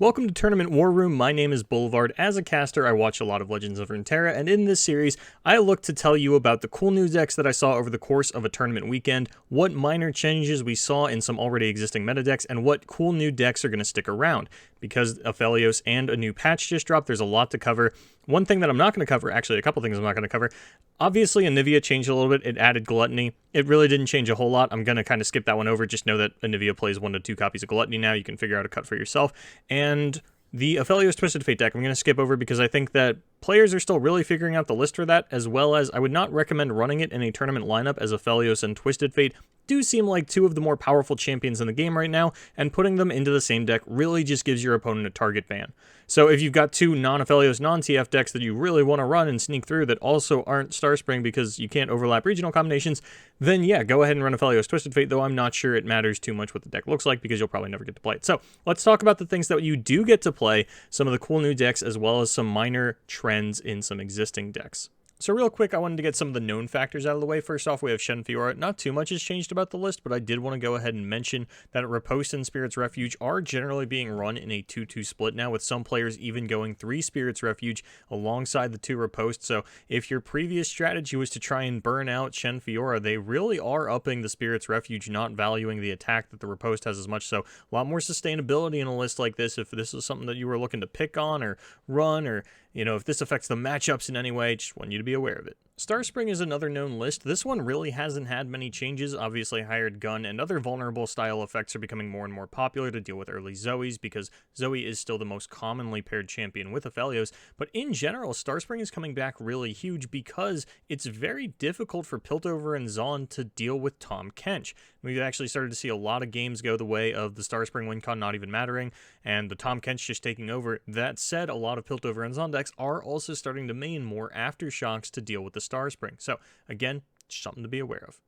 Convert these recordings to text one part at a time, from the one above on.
Welcome to Tournament War Room. My name is Boulevard. As a caster, I watch a lot of Legends of Runeterra, and in this series, I look to tell you about the cool new decks that I saw over the course of a tournament weekend, what minor changes we saw in some already existing meta decks, and what cool new decks are going to stick around. Because Aphelios and a new patch just dropped, there's a lot to cover. One thing that I'm not going to cover, actually a couple things I'm not going to cover. Obviously, Anivia changed a little bit. It added Gluttony. It really didn't change a whole lot. I'm going to kind of skip that one over. Just know that Anivia plays 1 to 2 copies of Gluttony now. You can figure out a cut for yourself. And the Aphelios Twisted Fate deck, I'm going to skip over because I think that players are still really figuring out the list for that, as well as I would not recommend running it in a tournament lineup, as Aphelios and Twisted Fate do seem like two of the more powerful champions in the game right now, and putting them into the same deck really just gives your opponent a target ban. So if you've got two non-Aphelios, non-TF decks that you really want to run and sneak through that also aren't Starspring because you can't overlap regional combinations, then yeah, go ahead and run Aphelios Twisted Fate, though I'm not sure it matters too much what the deck looks like because you'll probably never get to play it. So let's talk about the things that you do get to play, some of the cool new decks, as well as some minor trends in some existing decks. So real quick, I wanted to get some of the known factors out of the way. First off, we have Shen Fiora. Not too much has changed about the list, but I did want to go ahead and mention that Riposte and Spirit's Refuge are generally being run in a 2-2 split now, with some players even going 3 Spirit's Refuge alongside the 2 Riposte. So if your previous strategy was to try and burn out Shen Fiora, they really are upping the Spirit's Refuge, not valuing the attack that the Riposte has as much. So a lot more sustainability in a list like this. If this is something that you were looking to pick on or run, or if this affects the matchups in any way, just want you to be aware of it. Starspring is another known list. This one really hasn't had many changes. Obviously, Hired Gun and other vulnerable style effects are becoming more and more popular to deal with early Zoes, because Zoe is still the most commonly paired champion with Aphelios. But in general, Starspring is coming back really huge because it's very difficult for Piltover and Zon to deal with Tahm Kench. We've actually started to see a lot of games go the way of the Starspring win con not even mattering, and the Tahm Kench just taking over. That said, a lot of Piltover and Zon decks are also starting to main more Aftershocks to deal with the Starspring. So again, something to be aware of.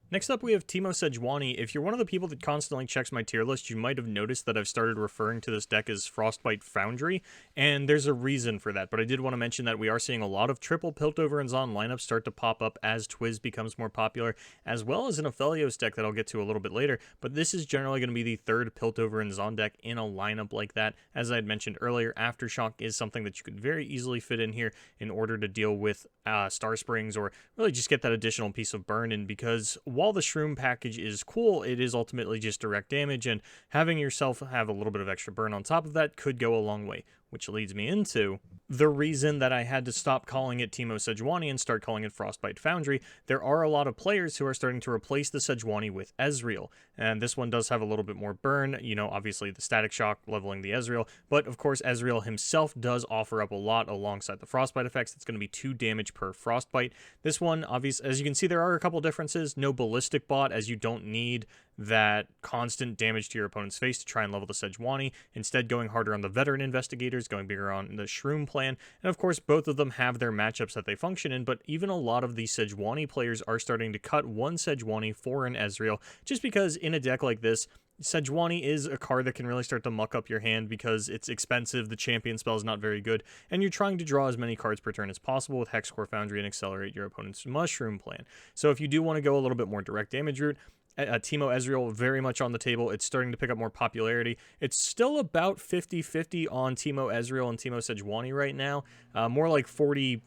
Next up, we have Teemo Sejuani. If you're one of the people that constantly checks my tier list, you might have noticed that I've started referring to this deck as Frostbite Foundry, and there's a reason for that, but I did want to mention that we are seeing a lot of triple Piltover and Zon lineups start to pop up as Twiz becomes more popular, as well as an Aphelios deck that I'll get to a little bit later, but this is generally going to be the third Piltover and Zon deck in a lineup like that. As I had mentioned earlier, Aftershock is something that you could very easily fit in here in order to deal with Star Springs, or really just get that additional piece of burn in, because while the Shroom package is cool, it is ultimately just direct damage, and having yourself have a little bit of extra burn on top of that could go a long way. Which leads me into the reason that I had to stop calling it Teemo Sejuani and start calling it Frostbite Foundry. There are a lot of players who are starting to replace the Sejuani with Ezreal, and this one does have a little bit more burn, obviously the Static Shock leveling the Ezreal, but of course Ezreal himself does offer up a lot alongside the Frostbite effects. It's going to be 2 damage per Frostbite. This one, obviously, as you can see, there are a couple differences. No Ballistic Bot, as you don't need that constant damage to your opponent's face to try and level the Sejuani, instead going harder on the Veteran Investigators, going bigger on the Shroom plan, and of course both of them have their matchups that they function in, but even a lot of the Sejuani players are starting to cut one Sejuani for an Ezreal, just because in a deck like this, Sejuani is a card that can really start to muck up your hand because it's expensive, the champion spell is not very good, and you're trying to draw as many cards per turn as possible with Hexcore Foundry and accelerate your opponent's Mushroom plan. So if you do want to go a little bit more direct damage route, Teemo Ezreal very much on the table. It's starting to pick up more popularity. It's still about 50-50 on Teemo Ezreal and Teemo Sejuani right now. More like 45,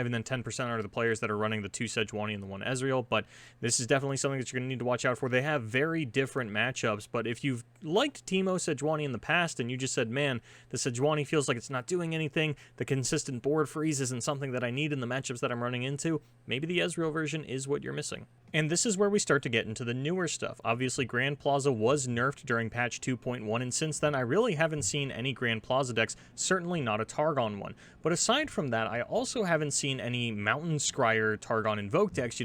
and then 10% are the players that are running the 2 Sejuani and the 1 Ezreal, but this is definitely something that you're going to need to watch out for. They have very different matchups, but if you've liked Teemo Sejuani in the past and you just said, man, the Sejuani feels like it's not doing anything, the consistent board freeze isn't something that I need in the matchups that I'm running into, maybe the Ezreal version is what you're missing. And this is where we start to get into the newer stuff. Obviously, Grand Plaza was nerfed during patch 2.1, and since then, I really haven't seen any Grand Plaza decks, certainly not a Targon one. But aside from that, I also haven't seen any Mountain Scryer Targon Invoke decks.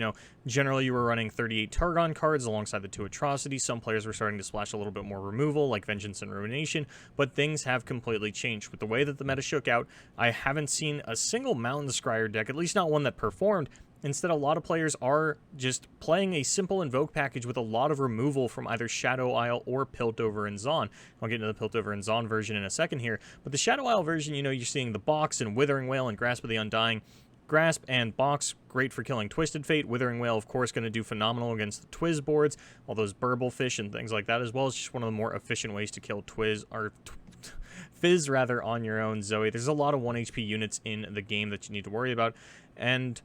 Generally you were running 38 Targon cards alongside the 2 Atrocities. Some players were starting to splash a little bit more removal, like Vengeance and Ruination, but things have completely changed. With the way that the meta shook out, I haven't seen a single Mountain Scryer deck, at least not one that performed. Instead, a lot of players are just playing a simple Invoke package with a lot of removal from either Shadow Isle or Piltover and Zon. I'll get into the Piltover and Zon version in a second here, but the Shadow Isle version, you're seeing the Box and Withering Wail and Grasp of the Undying. Grasp and Box, great for killing Twisted Fate. Withering Wail, of course, going to do phenomenal against the Twiz boards, all those Burble Fish and things like that, as well as just one of the more efficient ways to kill Twiz, or Fizz rather, on your own Zoe. There's a lot of 1 HP units in the game that you need to worry about, and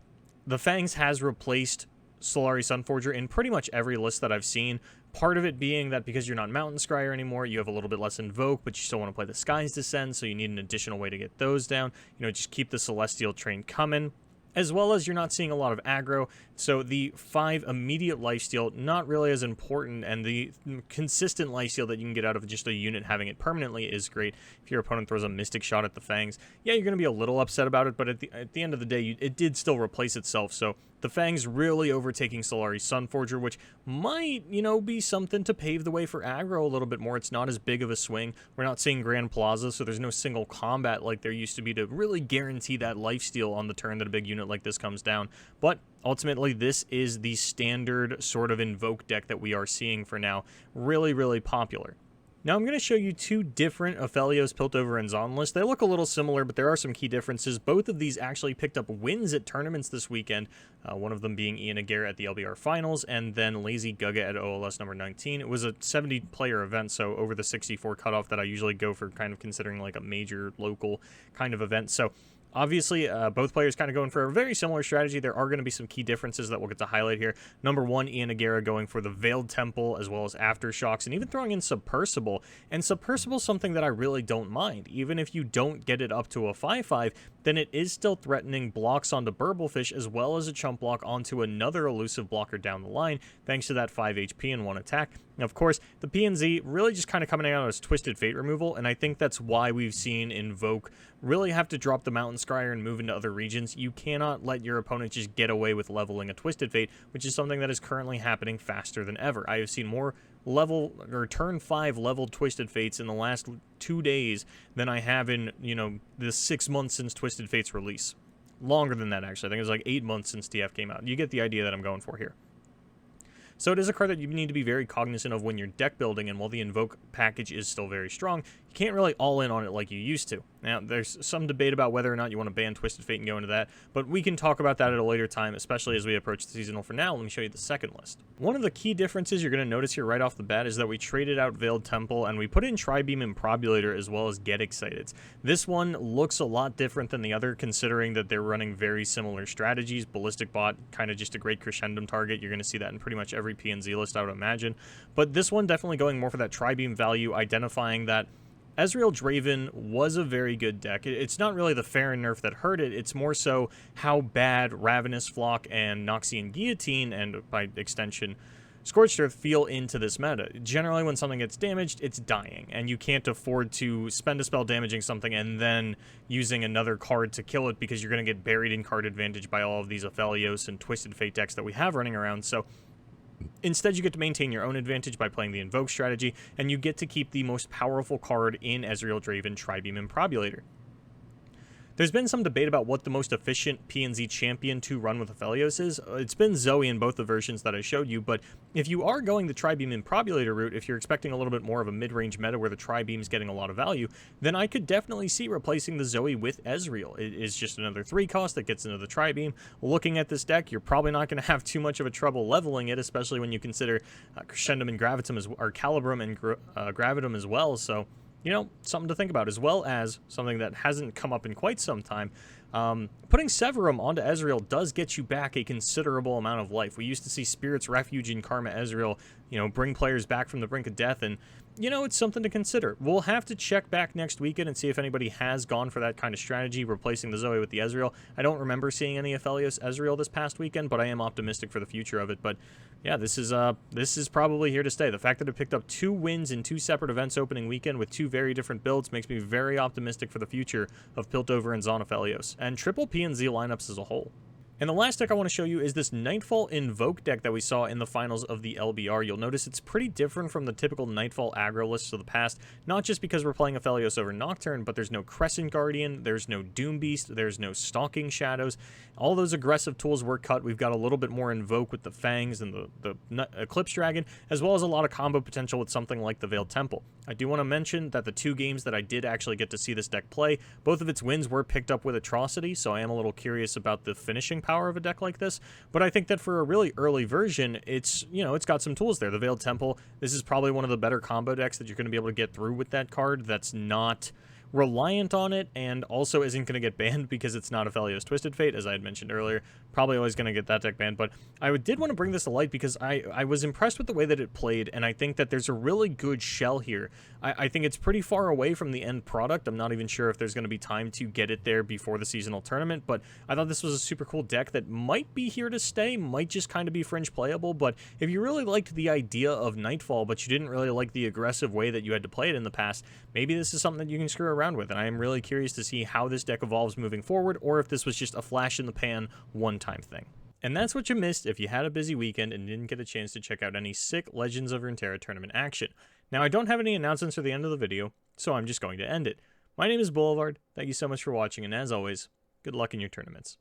the Fangs has replaced Solari Sunforger in pretty much every list that I've seen. Part of it being that because you're not Mountain Scryer anymore, you have a little bit less Invoke, but you still want to play the Sky's Descent, so you need an additional way to get those down. You know, just keep the Celestial train coming. As well as you're not seeing a lot of aggro, so the 5 immediate lifesteal, not really as important, and the consistent lifesteal that you can get out of just a unit having it permanently is great. If your opponent throws a Mystic Shot at the Fangs, yeah, you're going to be a little upset about it, but at the end of the day, it did still replace itself, so the Fangs really overtaking Solari Sunforger, which might, you know, be something to pave the way for aggro a little bit more. It's not as big of a swing. We're not seeing Grand Plaza, so there's no single combat like there used to be to really guarantee that lifesteal on the turn that a big unit like this comes down. But ultimately, this is the standard sort of Invoke deck that we are seeing for now. Really, really popular. Now I'm going to show you 2 different Aphelios Piltover and Zon lists. They look a little similar, but there are some key differences. Both of these actually picked up wins at tournaments this weekend, one of them being Ian Aguirre at the LBR Finals, and then Lazy Guga at OLS number 19. It was a 70-player event, so over the 64 cutoff that I usually go for, kind of considering like a major local kind of event. So obviously, both players kind of going for a very similar strategy. There are going to be some key differences that we'll get to highlight here. Number 1, Ian Aguirre going for the Veiled Temple as well as Aftershocks, and even throwing in Submersible. And Submersible is something that I really don't mind. Even if you don't get it up to a 5/5, then it is still threatening blocks onto Burblefish as well as a chump block onto another elusive blocker down the line, thanks to that 5 HP and 1 attack. Now, of course, the PNZ really just kind of coming out as Twisted Fate removal, and I think that's why we've seen Invoke really have to drop the Mountain Scryer and move into other regions. You cannot let your opponent just get away with leveling a Twisted Fate, which is something that is currently happening faster than ever. I have seen more level or turn 5 leveled Twisted Fates in the last 2 days than I have in, you know, the 6 months since Twisted Fate's release. Longer than that, actually. I think it was like 8 months since TF came out. You get the idea that I'm going for here. So it is a card that you need to be very cognizant of when you're deck building, and while the Invoke package is still very strong, you can't really all in on it like you used to. Now, there's some debate about whether or not you want to ban Twisted Fate and go into that, but we can talk about that at a later time, especially as we approach the seasonal. For now, let me show you the second list. One of the key differences you're going to notice here right off the bat is that we traded out Veiled Temple, and we put in Tri-Beam Improbulator as well as Get Excited. This one looks a lot different than the other, considering that they're running very similar strategies. Ballistic Bot, kind of just a great crescendum target. You're going to see that in pretty much every PNZ list, I would imagine. But this one definitely going more for that Tri-Beam value, identifying that Ezreal Draven was a very good deck. It's not really the Farron nerf that hurt it. It's more so how bad Ravenous Flock and Noxian Guillotine, and by extension Scorched Earth, feel into this meta. Generally, when something gets damaged, it's dying, and you can't afford to spend a spell damaging something and then using another card to kill it, because you're going to get buried in card advantage by all of these Aphelios and Twisted Fate decks that we have running around. So instead, you get to maintain your own advantage by playing the Invoke strategy, and you get to keep the most powerful card in Ezreal Draven, Tri-Beam Improbulator. There's been some debate about what the most efficient PNZ champion to run with Aphelios is. It's been Zoe in both the versions that I showed you, but if you are going the Tri-Beam Improbulator route, if you're expecting a little bit more of a mid-range meta where the Tri-Beam's getting a lot of value, then I could definitely see replacing the Zoe with Ezreal. It is just another 3 cost that gets into the Tri-Beam. Looking at this deck, you're probably not going to have too much of a trouble leveling it, especially when you consider Crescendum and Gravitum, or Calibrum and Gravitum as well, so you know, something to think about, as well as something that hasn't come up in quite some time. Putting Severum onto Ezreal does get you back a considerable amount of life. We used to see Spirit's Refuge in Karma Ezreal, you know, bring players back from the brink of death, and, you know, it's something to consider. We'll have to check back next weekend and see if anybody has gone for that kind of strategy, replacing the Zoe with the Ezreal. I don't remember seeing any Aphelios Ezreal this past weekend, but I am optimistic for the future of it. But yeah, this is probably here to stay. The fact that it picked up 2 wins in 2 separate events opening weekend with 2 very different builds makes me very optimistic for the future of Piltover and Zon Aphelios, and triple PNZ lineups as a whole. And the last deck I want to show you is this Nightfall Invoke deck that we saw in the finals of the LBR. You'll notice it's pretty different from the typical Nightfall aggro lists of the past, not just because we're playing Aphelios over Nocturne, but there's no Crescent Guardian, there's no Doom Beast, there's no Stalking Shadows. All those aggressive tools were cut. We've got a little bit more Invoke with the Fangs and the Eclipse Dragon, as well as a lot of combo potential with something like the Veiled Temple. I do want to mention that the 2 games that I did actually get to see this deck play, both of its wins were picked up with Atrocity, so I am a little curious about the finishing power of a deck like this. But I think that for a really early version, it's, you know, it's got some tools there. The Veiled Temple, this is probably one of the better combo decks that you're going to be able to get through with that card. That's not reliant on it, and also isn't going to get banned because it's not Aphelios Twisted Fate, as I had mentioned earlier. Probably always going to get that deck banned, but I did want to bring this to light because I was impressed with the way that it played, and I think that there's a really good shell here. I think it's pretty far away from the end product. I'm not even sure if there's going to be time to get it there before the seasonal tournament, but I thought this was a super cool deck that might be here to stay, might just kind of be fringe playable. But if you really liked the idea of Nightfall, but you didn't really like the aggressive way that you had to play it in the past, maybe this is something that you can screw around with, and I am really curious to see how this deck evolves moving forward, or if this was just a flash in the pan, one-time thing. And that's what you missed if you had a busy weekend and didn't get a chance to check out any sick Legends of Runeterra tournament action. Now, I don't have any announcements for the end of the video, so I'm just going to end it. My name is Boulevard, thank you so much for watching, and as always, good luck in your tournaments.